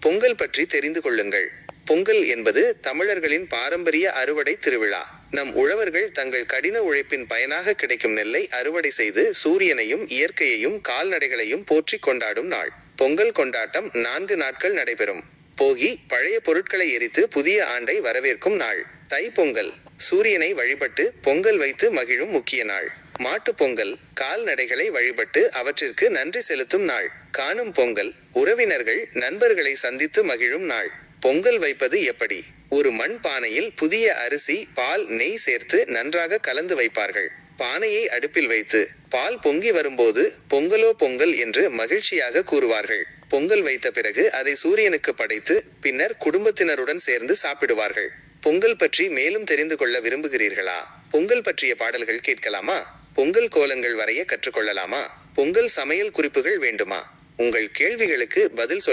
பொங்கல் பற்றி தெரிந்து கொள்ளுங்கள். பொங்கல் என்பது தமிழர்களின் பாரம்பரிய அறுவடை திருவிழா. நம் உழவர்கள் தங்கள் கடின உழைப்பின் பயனாக கிடைக்கும் நெல்லை அறுவடை செய்து சூரியனையும் இயற்கையையும் கால்நடைகளையும் போற்றி கொண்டாடும் நாள். பொங்கல் கொண்டாட்டம் 4 நாட்கள் நடைபெறும். போகி பழைய பொருட்களை எரித்து புதிய ஆண்டை வரவேற்கும் நாள். தை பொங்கல் சூரியனை வழிபட்டு பொங்கல் வைத்து மகிழும் முக்கிய நாள். மாட்டு பொங்கல் கால்நடைகளை வழிபட்டு அவற்றிற்கு நன்றி செலுத்தும் நாள். காணும் பொங்கல் உறவினர்கள் நண்பர்களை சந்தித்து மகிழும் நாள். பொங்கல் வைப்பது எப்படி? ஒரு மண் பானையில் புதிய அரிசி, பால், நெய் சேர்த்து நன்றாக கலந்து வைப்பார்கள். பானையை அடுப்பில் வைத்து பால் பொங்கி வரும்போது பொங்கலோ பொங்கல் என்று மகிழ்ச்சியாக கூறுவார்கள். பொங்கல் வைத்த பிறகு அதை சூரியனுக்கு படைத்து பின்னர் குடும்பத்தினருடன் சேர்ந்து சாப்பிடுவார்கள். பொங்கல் பற்றி மேலும் தெரிந்து கொள்ள விரும்புகிறீர்களா? பொங்கல் பற்றிய பாடல்கள் கேட்கலாமா? பொங்கல் கோலங்கள் வரைய கற்றுக்கொள்ளலாமா? பொங்கல் சமையல் குறிப்புகள் வேண்டுமா? உங்கள் கேள்விகளுக்கு பதில் சொல்ல